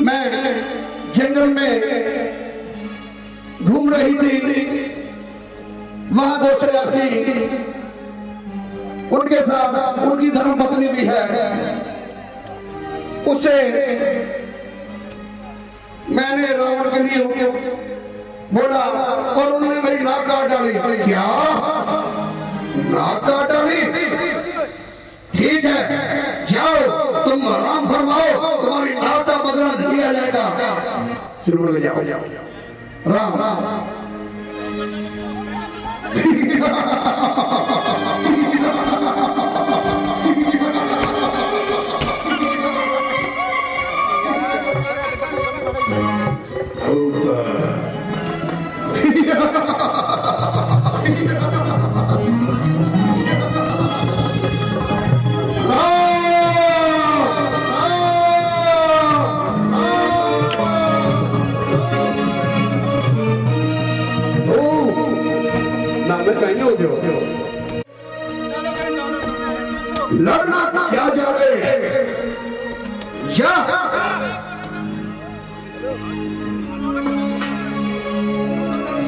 मैं जंगल में घूम रही थी, वहां दो सन्यासी, उनके साथ उनकी धर्मपत्नी भी है। उससे मैंने रावण के लिए बोला और उन्होंने मेरी नाक काट डाली। क्या नाक काट डाली? ठीक है, जाओ तुम आराम फरमाओ, तुम्हारी नाक का बदला दिया जाएगा। शुरू हो जाओ, जाओ राम राम। लड़ना क्या जा रहे हैं?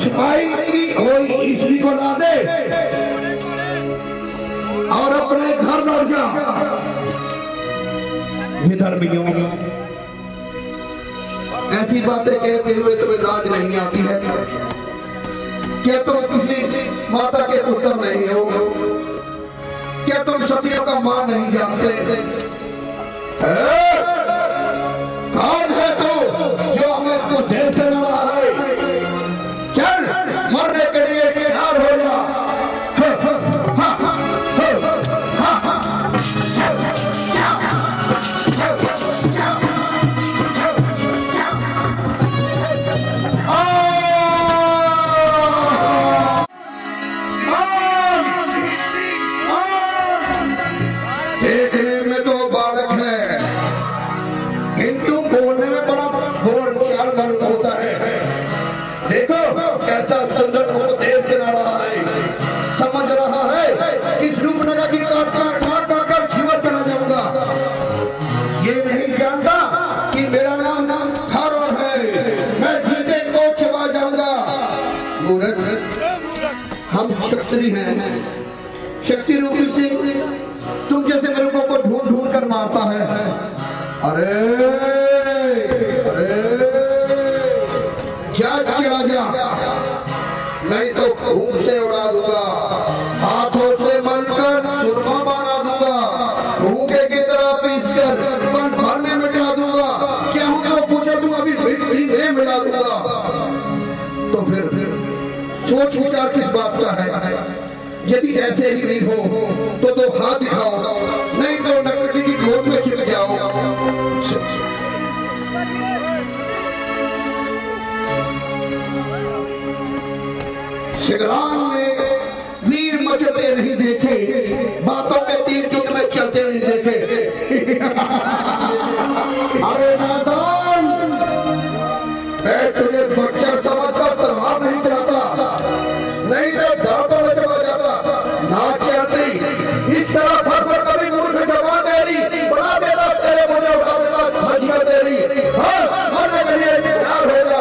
छिपाई की कोई ईश्वरी को ला दे और अपने घर लौट जा। विधर्मियों, ऐसी बातें कहते हुए तुम्हें लाज नहीं आती है? क्या तुम किसी माता के पुत्र नहीं हो? क्या तुम सतियों का मान नहीं जानते? कौन है तू जो हमें तू देर से लड़ रहा है? चल मरने के लिए तैयार हो जा। देखने में तो बालक है, किंतु बोलने में बड़ा होशियार होता है। देखो कैसा सुंदर उपदेश सुना रहा है, समझ रहा है कि रूपनगर की काट कर जीवन चला जाऊंगा। ये नहीं जानता कि मेरा नाम खारोन है, मैं जीते को चबा जाऊंगा। मूर्ख, हम क्षत्रिय हैं, शक्ति रूपी से तुम जैसे मेरे को ढूंढ ढूंढ कर मारता है। अरे अरे जा, चला जा, नहीं तो खून से उड़ा दूंगा, हाथों से मलकर सुरमा बना दूंगा, भूखे की तरह पीस कर मन भर में मिटा दूंगा, चाहूं तो पूछा दूंगा, अभी मिट्टी में मिला दूंगा। तो फिर सोच विचार किस बात का है? यदि ऐसे ही नहीं हो तो दो हाथ दिखाओ, नहीं तो लकड़ी की गोद में छिप जाओ। संग्राम में वीर मचलते नहीं देखे, बातों के तीर चुट में चलते नहीं देखे। अरे नादान, मैं तुझे बच्चा समझकर तलवार नहीं चलाता, नहीं तो दांतों में चला जाता। ना चलती इस तरह फर फर कभी मूर्ख जवान तेरी बड़ा देगा, तेरे मुझे उठा देगा धजिया तेरी। मरने के लिए तैयार होगा।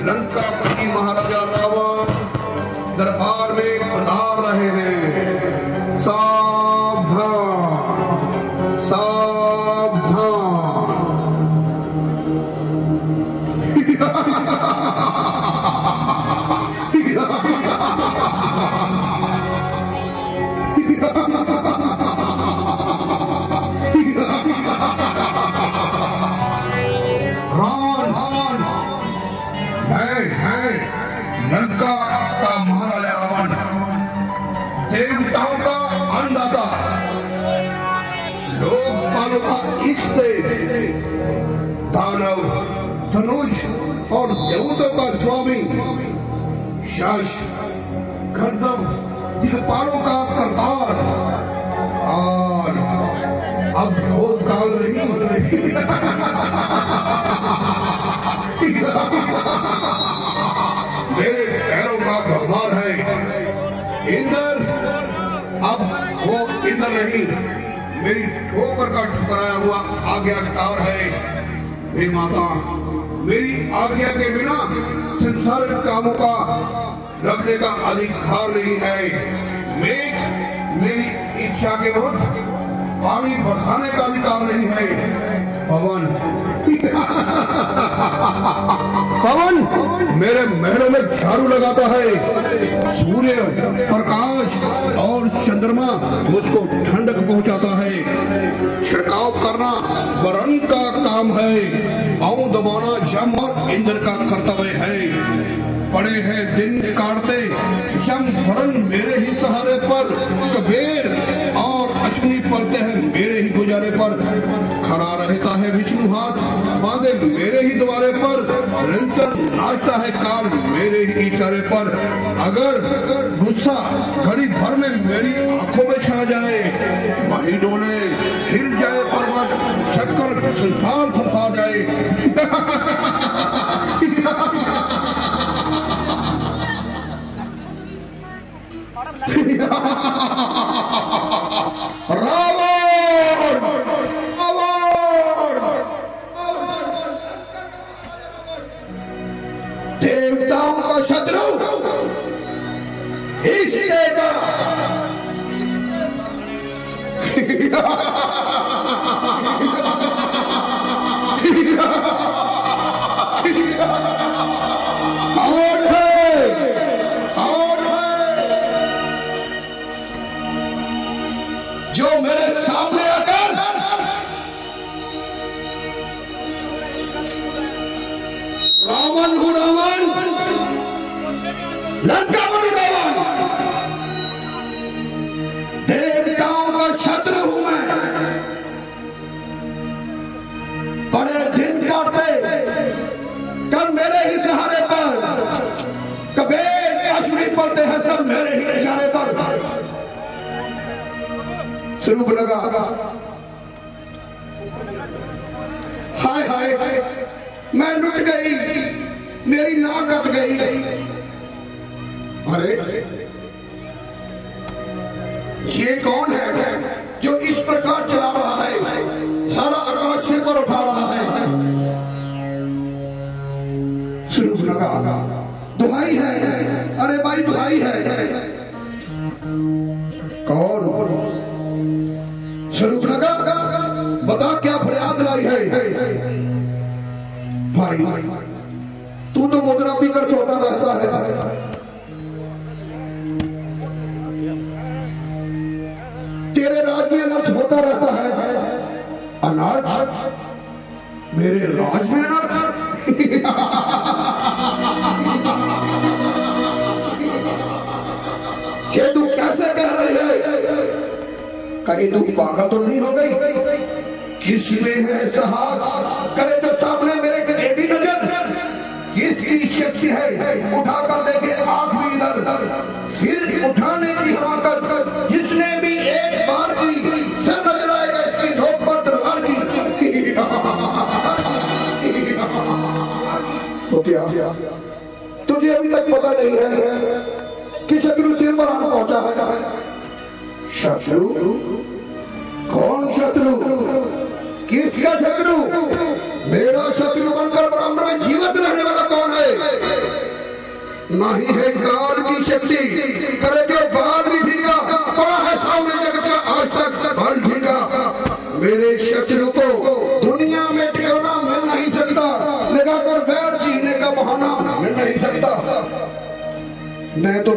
लंकापति महाराजा रावण दरबार में पधार रहे हैं। सावधान लंका का महाराजा रावण का इष्ट दानव धनुष और देवतों का स्वामी शश खड्डम पारों का करतार और अब बहुत काल नहीं मेरे पैरों का भगवान है इंद्र। अब वो इंद्र नहीं, मेरी ठोकर का ठुकराया हुआ आज्ञाकार है। हे माता, मेरी आज्ञा के बिना संसारिक कामों का रखने का अधिकार नहीं है। मेरी इच्छा के विरुद्ध पानी बरसाने का अधिकार नहीं है। पवन पवन मेरे महलों में झाड़ू लगाता है। सूर्य प्रकाश और चंद्रमा मुझको ठंडक पहुंचाता है। छिड़काव करना वरुण का काम है। पाँव दबाना यम और इंद्र का कर्तव्य है। पड़े हैं दिन काटते यम वरुण मेरे ही सहारे पर। कबीर और अश्विनी पलते हैं मेरे ही गुजारे पर। खड़ा रहता है विष्णु हाथ बांधे मेरे ही द्वारे पर। निरंतर नाचता है काल मेरे ही इशारे पर। अगर गुस्सा घड़ी भर में मेरी आंखों में छा जाए, वही डोले हिल जाए पर्वत, शक्कर संसार थपा जाए। देवताओं का शत्रु इसी का जो मेरे सामने आकर रावण हूँ रावण, लंका बनी रावण, देवताओं का शत्रु हूँ मैं। बड़े दिन काटते कब मेरे ही सहारे पर। कबीर अश्विनी पड़ते हैं सब मेरे ही इशारे पर। स्वरूप लगा हाय हाय मैं लुट गई, मेरी नाक कट गई। अरे ये कौन है जो इस प्रकार चला रहा है, सारा आकाश सिर पर उठा रहा है। स्वरूप लगा दुहाई है, अरे भाई दुहाई है। कौन? स्वरूप लगा बता क्या फरियाद लाई है। भाई तू तो मुद्रा पीकर सोता रहता है। तेरे राज में अनर्थ होता रहता है। अनर्थ मेरे राज में अनर्थ? ये तू कैसे कह रही है? कहीं तू पागल तो नहीं हो गई? किसमें है साहस करे तो सामने मेरे टेढ़ी नजर। किसकी शक्ति है उठा कर देखे आंख भी इधर। सिर उठाने की हिम्मत जिसने भी एक बार की, सर नजर आएगा इसकी धोप पर तलवार की। तो क्या तुझे अभी तक पता नहीं है कि शत्रु सिर पर आना पहुंचा है? शत्रु? कौन शत्रु? किसका शत्रु? मेरा शत्रु बनकर ब्राह्मण में जीवित रहने वाला कौन है? नहीं है काल की शक्ति करे जो बाल भी ढींगा, पड़ा है सामने जगत का आज तक बल ढींगा। मेरे शत्रु को दुनिया में ठिकाना मिल नहीं सकता, लगाकर बैठ जीने का बहाना मिल नहीं सकता। मैं तो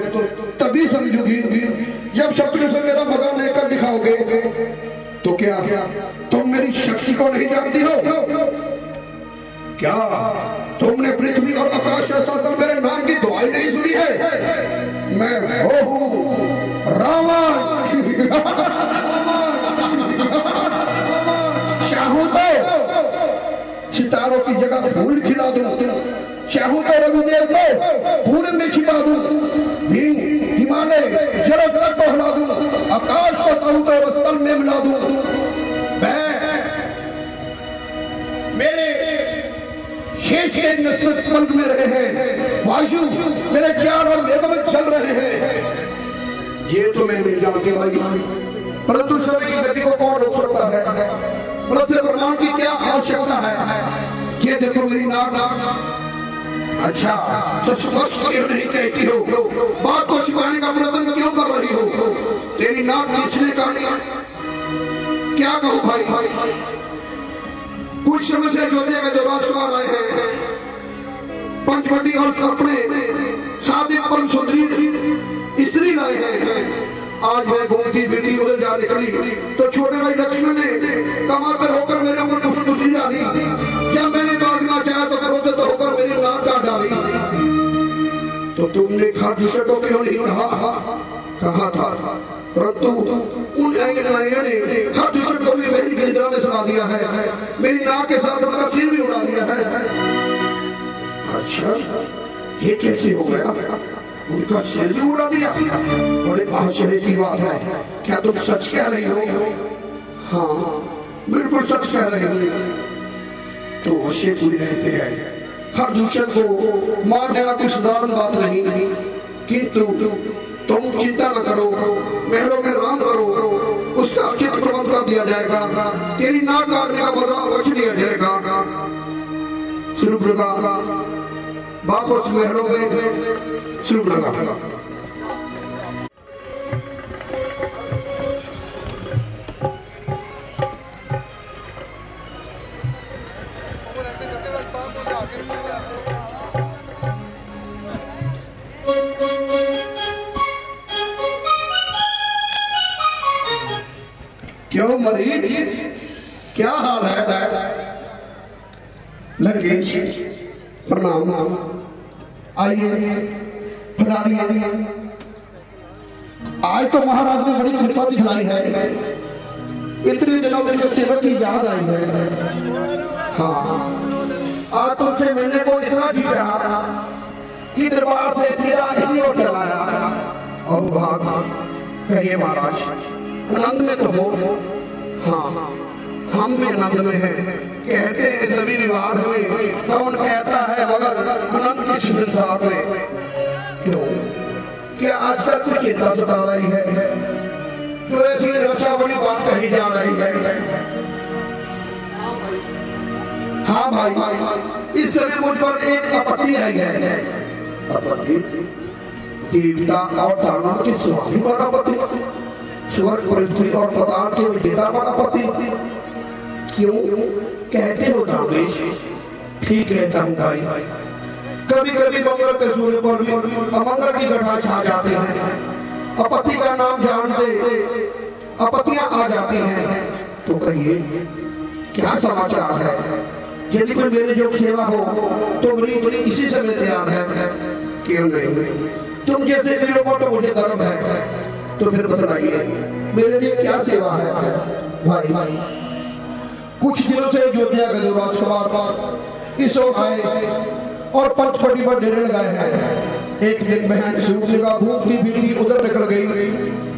तभी समझूंगी जब शत्रु से मेरा मजा लेकर दिखाओगे। तो क्या तुम मेरी शक्ति को नहीं जानती हो? क्या तुमने पृथ्वी और आकाश और मेरे नाम की दुआई नहीं सुनी है? मैं रावण। की जगह फूल खिला दूं, चाहूं तो रविदेव को पूरब में छिपा दूं, हिमालय जल को हिला दूं, आकाश को चाहूं तो स्थल में मिला दूं। मेरे शेष के नस्रत पंख में रहे हैं, वायु मेरे चारों वेगों में चल रहे हैं। ये तो मैं नहीं जानती भाई, परंतु समय की गति को कौन रोक सकता है? परंतु ब्रह्मांड की क्या आवश्यकता है? ये देखो मेरी नाक। अच्छा तो स्पष्ट क्यों नहीं कहती हो? बात को छिपाने का प्रयत्न क्यों कर रही हो? तेरी नाक किसने काटी? क्या कहूं भाई? कुछ समय से जोधे का जो राजकुमार आए हैं, पंचवटी और अपने साथ एक परम सुंदरी स्त्री लाए हैं। आज मैं घूमती फिरती उधर जा निकली तो छोटे भाई लक्ष्मण ने कमर पर होकर मेरे ऊपर दूसरी डाली। जब मैंने भागना चाहा तो क्रोधित होकर मेरी नाक काट डाली। तो तुमने खरदूषण को क्यों नहीं कहा था? परंतु उन नायकों ने खरदूषण को भी मेरी गिरजा में सुना दिया है, मेरी नाक के साथ उनका सिर भी उड़ा दिया है। अच्छा ये कैसे हो गया? उनका सिर भी उड़ा दिया? बड़े आश्चर्य की बात है। क्या तुम सच कह रही हो? हाँ बिल्कुल सच कह रही हो। तो होशे पूरी रहते हैं। खरदूषण को मार देना कोई साधारण बात नहीं, किंतु तुम चिंता न करो, महलों में राम करो, उसका उचित प्रबंध कर दिया जाएगा। तेरी नाक काटने का बदला अवश्य दिया जाएगा। शूर्पणखा वापस महलों में शूर्पणखा। क्यों मरीज, क्या हाल है? लंकेश प्रणाम। आइए पधारिए। आज तो महाराज ने बड़ी कृपा दिखलाई है, इतने दिनों में जो सेवक की याद आई है। हाँ आज तुमसे मिलने को इतना जी रहा था कि दरबार से सीधा इसी ओर चलाया। और भाग कहिए महाराज, आनंद में तो हो? हाँ हम भी आनंद में हैं। कहते हैं सभी विवाह में, कौन कहता है मगर आनंद की संसार में। क्यों? क्या आजकल कुछ चिंता सता रही है? जो ऐसी रक्षा बड़ी बात कही जा रही है? हाँ भाई, इस समय मुझ पर एक आपत्ति आई है। आपत्ति? देवता और दानव के स्वामी पर आपत्ति? स्वर्ग पृथ्वी और पताल के विजेता पर आपत्ति? क्यों कहते हो दामेश? ठीक है भाई, कभी कभी मंगल के सूर्य पर भी अमंगल की घटा छा जाती है। आपत्ति का नाम जानते आपत्तियां आ जाती हैं। तो कहिए क्या समाचार है? यदि कोई मेरे जो सेवा हो तो बड़ी इसी समय तैयार है। क्यों नहीं? तुम जैसे वीरों को तो मुझे गर्व है। तो फिर बताइए मेरे लिए क्या सेवा है? भाई कुछ दिनों से अयोध्या के जो राजकुमार इस ओर आए और पंचवटी पर डेरे लगाए हैं। एक दिन बहन शूर्पणखा भूखी पीढ़ी उधर निकल गई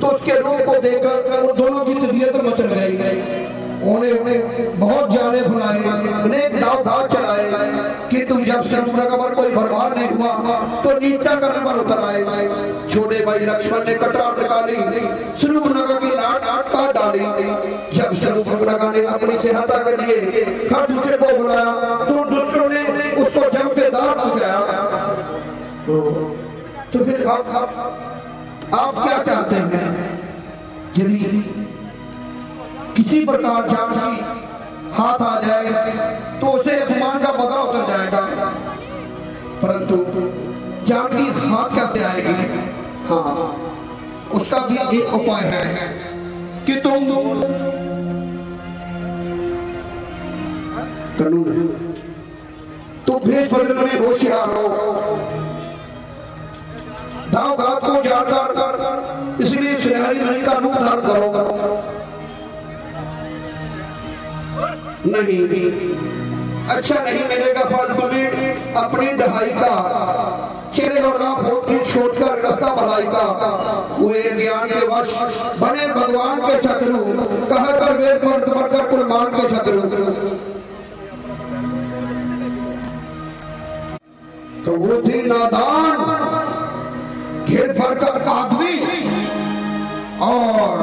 तो उसके रूप को देखकर वो दोनों की तबीयत मचल गई। उन्हें बहुत जाने फुलाए, अनेक दाव घात चलाए, किंतु जब शूर्पणखा पर कोई भरवार नहीं हुआ तो नीचा करने पर उतर आए। छोटे भाई लक्ष्मण ने कटार निकाली, शूर्पणखा की लाट काट डाली। जब शूर्पणखा ने अपनी सहायता के लिए खरदूषण को बुलाया तो दुष्टों ने उसको जम के दांत लगाया। तो फिर आप क्या चाहते हैं? यदि किसी प्रकार जानकी हाथ आ जाए तो उसे अपमान का बदला उतर जाएगा, परंतु जानकी हाथ कैसे आएगी? हाँ उसका भी एक उपाय है कि तुम तो भेष बदलने में होशियार हो, दाव घात को जानकर इसलिए सियारी नहीं का रूप धारण करो। नहीं अच्छा नहीं मिलेगा फल तुम्हें अपनी ढहाई का, चले और छोड़कर रास्ता भलाई का, हुए ज्ञान के वश बने भगवान के शत्रु, कह कर वेद मंत्र पढ़कर कुर्बान के शत्रु। तो वो थी नादान घेर भर कर आदमी और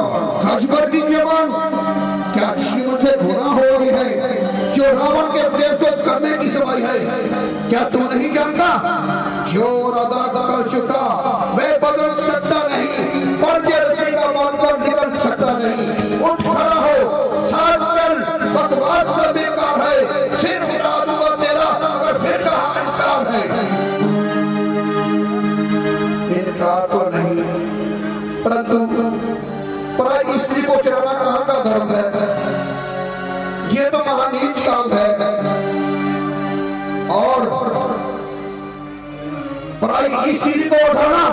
खजबर की जवान, क्या जीवन से गुनाह हो रही है जो रावण के उपदेश को करने की सवाई है? क्या तू नहीं जानता जो अदा कर चुका वह बदल सकता नहीं, पर का मानकर निकल सकता नहीं। उठ खड़ा हो, साथ चल, बकवास से बेकार है, सिर गिरा दूंगा तेरा अगर फिर कहा इनकार है। इनकार तो नहीं, परंतु पराई स्त्री को चलाना कहाँ का धर्म है? ये तो महानीत काम है। और पराई स्त्री को उठाना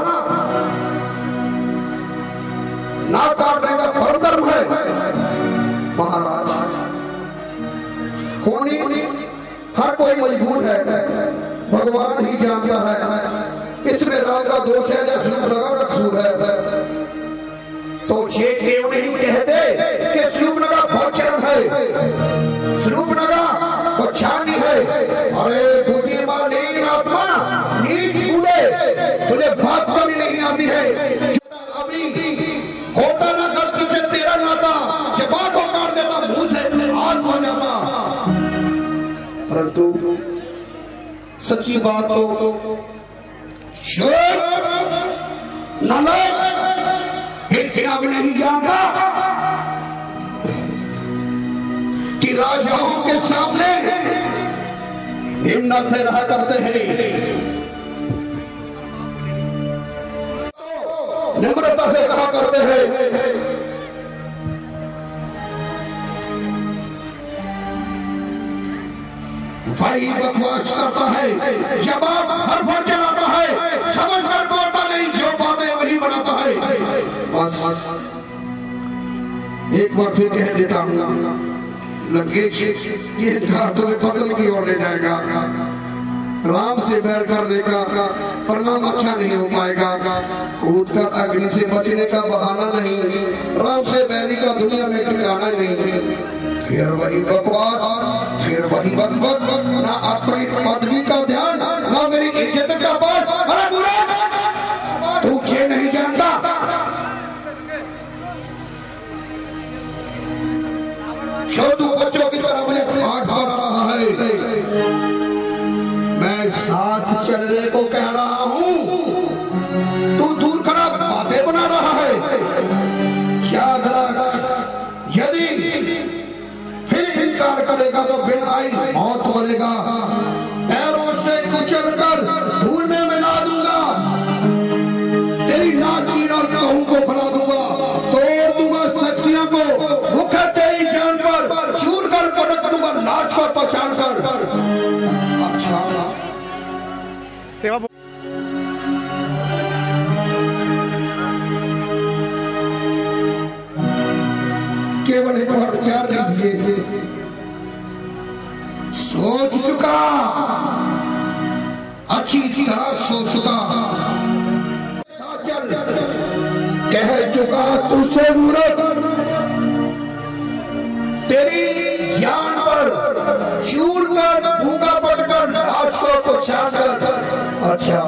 ना काटने का परम धर्म है। महाराज होनी हर कोई मजबूर है, भगवान ही जानता है इसमें राम का दोष है या सूर्यनगा का कसूर है। तो ये क्यों नहीं कहते कि सूर्यनगा भक्षण है, सूर्यनगा भक्षानी है? अरे बुद्धिमान आत्मा नीच कूड़े, तुझे बात कभी नहीं आती है। अभी होता ना गलती से तेरा नाता, जबान को काट देता, मुंह से आग हो जाता। परंतु सच्ची बात तो नालायक इतना भी नहीं जानता कि राजाओं के सामने निम्न से रहा करते हैं, निम्रता से कहा करते हैं। भाई बकवास करता है, जवाब हर फर चलाता है, समझ कर बोलता नहीं, जो बातें वही बनाता है। बस एक बार फिर कह देता हूँ, लगे ये घर तुम्हें पतन की ओर ले जाएगा। राम से बैर करने का परिणाम अच्छा नहीं हो पाएगा। कूद कर अग्नि से बचने का बहाना नहीं, राम से बैरी का दुनिया में ठिकाना नहीं। फिर वही बकवास, फिर वही बकबक, ना अपनी पदवी का ध्यान, ना मेरी इज्जत का पास। अरे बुरा तू ये नहीं जानता छोटू बच्चों की तरह मुझे पाठ पढ़ा रहा है, मैं साथ चलने को कह रहा हूँ, तू दूर खड़ा बातें बना रहा है। याद रख, यदि फिर इनकार करेगा तो बिन आई मौत मरेगा। पैरों से कुचल कर धूल में मिला दूंगा, तेरी नाचीन और कहूं को फैला दूंगा, तोड़ दूंगा शक्तियों को, मुखर तेरी जान पर चूर कर पटक दूंगा, नाच को पहचान कर। अच्छा सेवा केवल एक बार विचार लीजिए। सोच चुका, अच्छी तरह सोच चुका, कह चुका तुझसे मूर्ख, तेरी ज्ञान पर चूर कर भूखा पटकर राज को छाड़ कर। अच्छा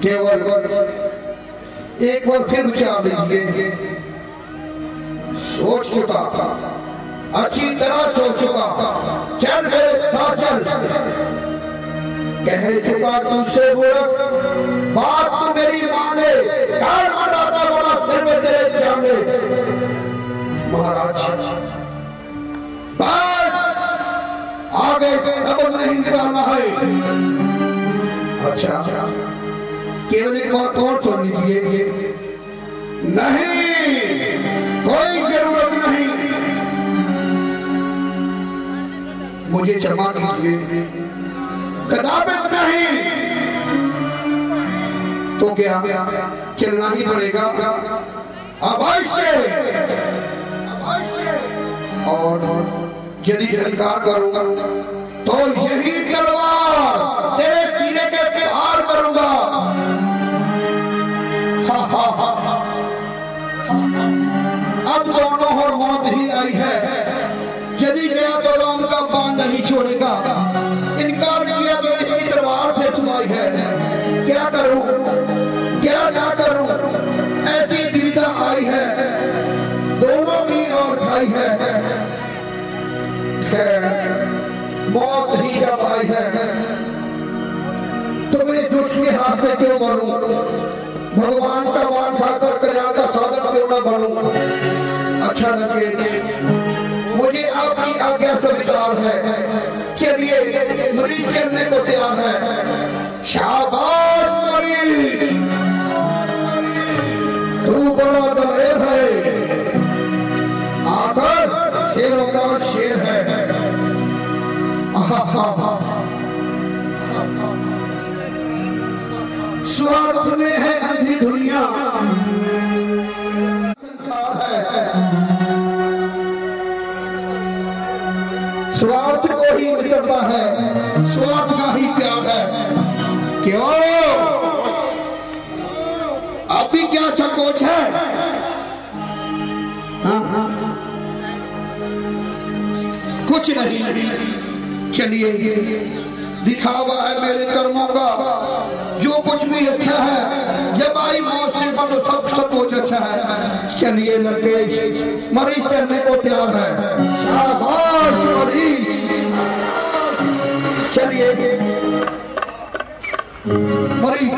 केवल एक बार फिर विचार लीजिए। सोच चुका, अच्छी तरह सोच चुका, चल मेरे साथ चल, कह चुका तुझसे मूर्ख, बात तो मेरी माने, कान मराता बड़ा सिर में तेरे जाने। महाराज बस आगे सबक नहीं निकालना है। अच्छा केवल एक बात और सुन लीजिए। नहीं, कोई जरूरत नहीं, मुझे क्षमा कीजिए, कदापित नहीं। तो क्या चलना ही पड़ेगा? अवश्य। और यदि इनकार करूंगा तो यही तलवार तेरे सीने के पार करूंगा। हा हा हा। अब दोनों और मौत ही आई है। यदि गया तो राम का बाण नहीं छोड़ेगा, इनकार किया तो इसकी तलवार से सुनाई है। क्या करूं, क्या ना करूं, ऐसी दुविधा आई है, दोनों की ओर खाई है। मौत ही जब आई है तो मैं दूसरे हाथ से क्यों मरूं, भगवान का वाण खाकर कल्याण का साधन क्यों न बनूं। अच्छा लगे मुझे आपकी आज्ञा से विचार है। चलिए मरीज चलने को तैयार है। शाबाश मरीज, तू बड़ा दलेर है, आकर शेरों का शेर है। स्वार्थ में है अंधी दुनिया, संसार है, स्वार्थ को ही मिटता है, स्वार्थ का ही प्यार है। क्यों अब भी क्या संकोच है? हाँ। कुछ नहीं, चलिए दिखावा है मेरे कर्मों का। जो कुछ भी अच्छा है जब आई मौत से तो सब कुछ अच्छा है। चलिए लड़के, मरीज चलने को तैयार है। शाबाश मरीज, चलिए मरीज।